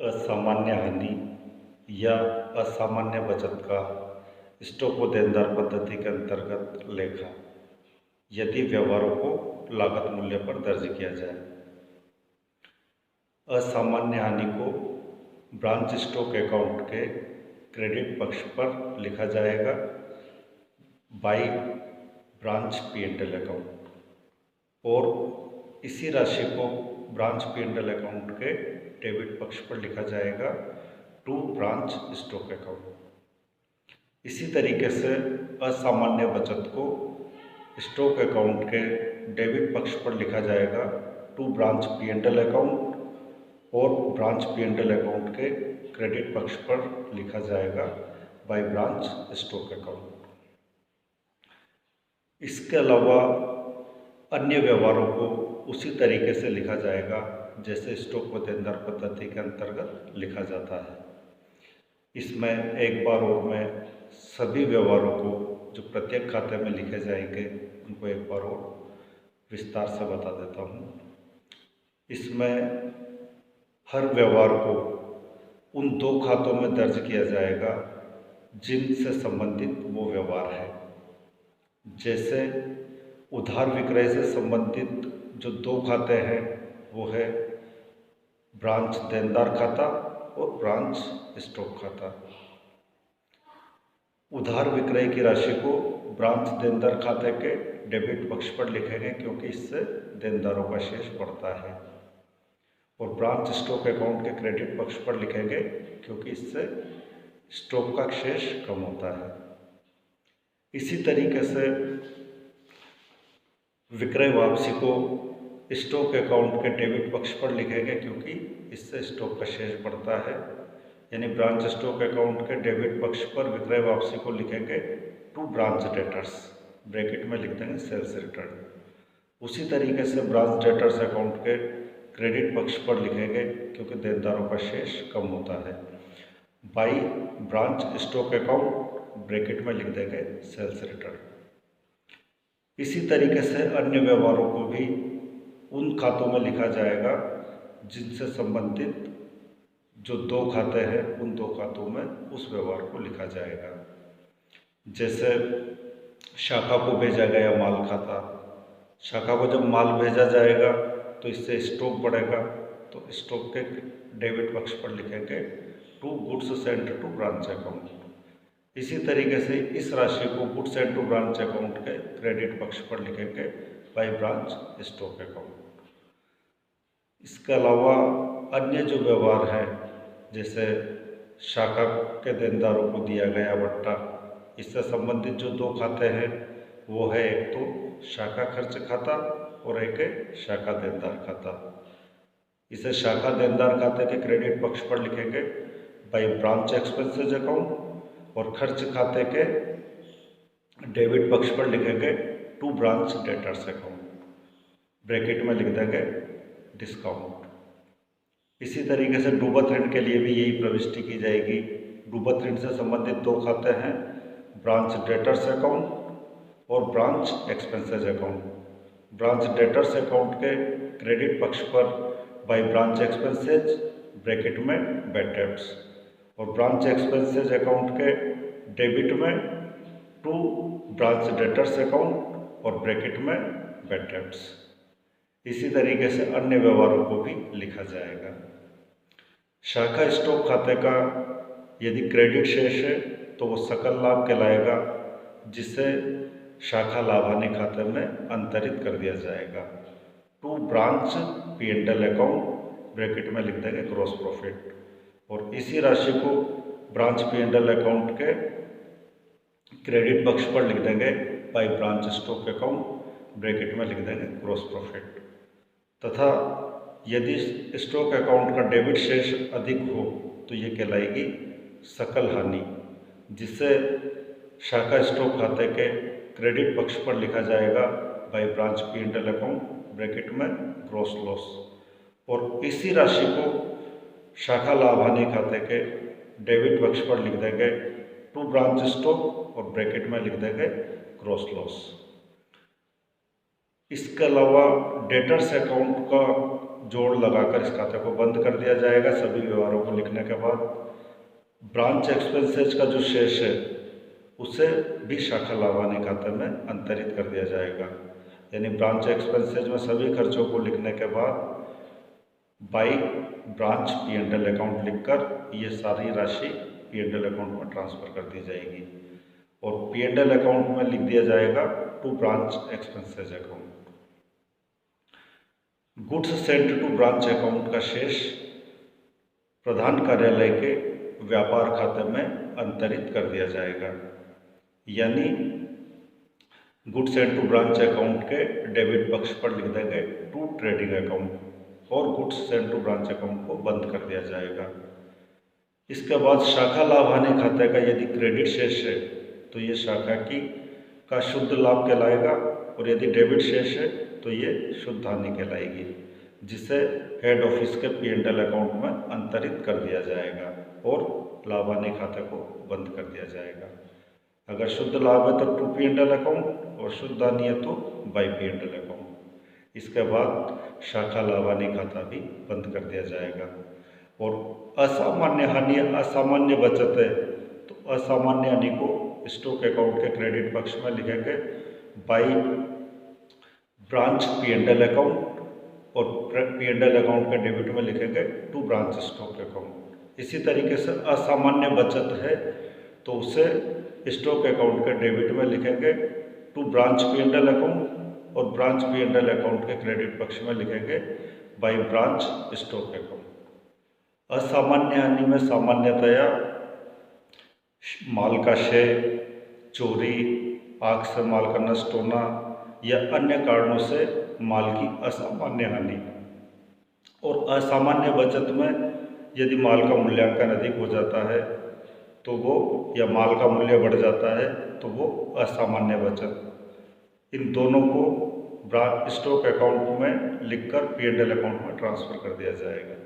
असामान्य हानि या असामान्य बचत का स्टॉक व देनदार पद्धति के अंतर्गत लेखा यदि व्यवहारों को लागत मूल्य पर दर्ज किया जाए। असामान्य हानि को ब्रांच स्टॉक अकाउंट के क्रेडिट पक्ष पर लिखा जाएगा बाई ब्रांच P&L अकाउंट और इसी राशि को ब्रांच P&L अकाउंट के डेबिट पक्ष पर लिखा जाएगा टू ब्रांच स्टॉक अकाउंट। इसी तरीके से असामान्य बचत को स्टॉक अकाउंट के डेबिट पक्ष पर लिखा जाएगा टू ब्रांच P&L अकाउंट और ब्रांच P&L अकाउंट के क्रेडिट पक्ष पर लिखा जाएगा बाय ब्रांच स्टॉक अकाउंट। इसके अलावा अन्य व्यवहारों को उसी तरीके से लिखा जाएगा जैसे स्टॉक व देनदार पद्धति के अंतर्गत लिखा जाता है। इसमें एक बार और मैं सभी व्यवहारों को जो प्रत्येक खाते में लिखे जाएंगे उनको एक बार और विस्तार से बता देता हूँ। इसमें हर व्यवहार को उन दो खातों में दर्ज किया जाएगा जिनसे संबंधित वो व्यवहार है। जैसे उधार विक्रय से संबंधित जो दो खाते हैं वो है ब्रांच देनदार खाता और ब्रांच स्टॉक खाता। उधार विक्रय की राशि को ब्रांच देनदार खाते के डेबिट पक्ष पर लिखेंगे क्योंकि इससे देनदारों का शेष बढ़ता है और ब्रांच स्टॉक अकाउंट के क्रेडिट पक्ष पर लिखेंगे क्योंकि इससे स्टॉक का शेष कम होता है। इसी तरीके से विक्रय वापसी को स्टॉक अकाउंट के डेबिट पक्ष पर लिखेंगे क्योंकि इससे स्टॉक का शेष बढ़ता है, यानी ब्रांच स्टॉक अकाउंट के डेबिट पक्ष पर विक्रय वापसी को लिखेंगे टू ब्रांच डेटर्स, ब्रैकेट में लिख देंगे सेल्स रिटर्न। उसी तरीके से ब्रांच डेटर्स अकाउंट के क्रेडिट पक्ष पर लिखेंगे क्योंकि देनदारों का शेष कम होता है by branch stock account, bracket में लिख देंगे सेल्स रिटर्न। इसी तरीके से अन्य व्यवहारों को भी उन खातों में लिखा जाएगा जिनसे संबंधित जो दो खाते हैं उन दो खातों में उस व्यवहार को लिखा जाएगा। जैसे शाखा को भेजा गया माल खाता, शाखा को जब माल भेजा जाएगा तो इससे स्टॉक बढ़ेगा तो स्टॉक के डेबिट पक्ष पर लिखेंगे to goods sent to branch account. इसी तरीके से इस राशि को goods sent to branch account के क्रेडिट पक्ष पर लिखेंगे बाय ब्रांच स्टॉक अकाउंट। इसके अलावा अन्य जो व्यवहार है जैसे शाखा के देनदारों को दिया गया भट्टा, इससे संबंधित जो दो खाते हैं वो है एक तो शाखा खर्च खाता और एक है शाखा देनदार खाता। इसे शाखा देनदार खाते के क्रेडिट पक्ष पर लिखेंगे बाय ब्रांच एक्सपेंसेस अकाउंट और खर्च खाते के डेबिट पक्ष पर लिखेंगे to branch debtors account, bracket में लिख देंगे डिस्काउंट। इसी तरीके से डूबत ऋण के लिए भी यही प्रविष्टि की जाएगी। डूबत ऋण से संबंधित दो खाते हैं ब्रांच डेटर्स अकाउंट और branch expenses account. Branch debtors account के क्रेडिट पक्ष पर बाय ब्रांच एक्सपेंसेस, ब्रैकेट में बैड डेब्ट्स और ब्रांच एक्सपेंसेस अकाउंट के डेबिट में टू ब्रांच डेटर्स अकाउंट और ब्रैकेट में बैड डेब्ट्स। इसी तरीके से अन्य व्यवहारों को भी लिखा जाएगा। शाखा स्टॉक खाते का यदि क्रेडिट शेष है तो वो सकल लाभ कहलाएगा जिसे शाखा लाभानी खाते में अंतरित कर दिया जाएगा to branch P&L account, bracket में लिख देंगे ग्रॉस प्रॉफिट और इसी राशि को ब्रांच P&L अकाउंट के क्रेडिट पक्ष पर लिख देंगे by branch stock account, bracket में लिख देंगे ग्रॉस प्रॉफिट। तथा यदि स्टॉक अकाउंट का डेबिट शेष अधिक हो तो ये कहलाएगी सकल हानि जिसे शाखा स्टॉक खाते के क्रेडिट पक्ष पर लिखा जाएगा by branch P&L account, bracket में ग्रॉस लॉस और इसी राशि को शाखा लाभानी खाते के डेबिट पक्ष पर लिख देंगे टू ब्रांच स्टॉक और ब्रैकेट में लिख देंगे ग्रॉस लॉस। इसके अलावा डेटर्स अकाउंट का जोड़ लगाकर इस खाते को बंद कर दिया जाएगा। सभी व्यवहारों को लिखने के बाद ब्रांच एक्सपेंसेज का जो शेष है उसे भी शाखा लाभानी खाते में अंतरित कर दिया जाएगा। यानी ब्रांच एक्सपेंसेज में सभी खर्चों को लिखने के बाद बाई ब्रांच P&L अकाउंट लिखकर ये सारी राशि P&L अकाउंट में ट्रांसफ़र कर दी जाएगी और P&L अकाउंट में लिख दिया जाएगा to branch expenses account. Goods sent to branch account का शेष प्रधान कार्यालय के व्यापार खाते में अंतरित कर दिया जाएगा। यानी goods sent to branch account के डेबिट पक्ष पर लिख देंगे टू ट्रेडिंग अकाउंट और goods sent to branch account को बंद कर दिया जाएगा। इसके बाद शाखा लाभानी खाते का यदि क्रेडिट शेष है तो ये शाखा का शुद्ध लाभ कहलाएगा और यदि डेबिट शेष है तो ये शुद्ध हानि कहलाएगी, जिसे हेड ऑफिस के P&L अकाउंट में अंतरित कर दिया जाएगा और लाभ हानि खाते को बंद कर दिया जाएगा। अगर शुद्ध लाभ है तो टू P&L अकाउंट और शुद्ध हानि है तो बाई P&L अकाउंट। इसके बाद शाखा लाभानी खाता भी बंद कर दिया जाएगा। और असामान्य हानि असामान्य बचत है तो असामान्य हानि को स्टॉक अकाउंट के क्रेडिट पक्ष में लिखेंगे बाई ब्रांच P&L अकाउंट और P&L अकाउंट के डेबिट में लिखेंगे टू ब्रांच स्टॉक अकाउंट। इसी तरीके से असामान्य बचत है तो उसे स्टॉक अकाउंट के डेबिट में लिखेंगे टू ब्रांच P&L अकाउंट और ब्रांच P&L अकाउंट के क्रेडिट पक्ष में लिखेंगे बाई ब्रांच स्टॉक अकाउंट। असामान्य हानि में सामान्यतया माल का क्षय, चोरी, आग से माल का नष्ट होना या अन्य कारणों से माल की असामान्य हानि। और असामान्य बचत में यदि माल का मूल्यांकन अधिक हो जाता है तो वो या माल का मूल्य बढ़ जाता है तो वो असामान्य बचत। इन दोनों को स्टॉक अकाउंट में लिखकर P&L अकाउंट में ट्रांसफ़र कर दिया जाएगा।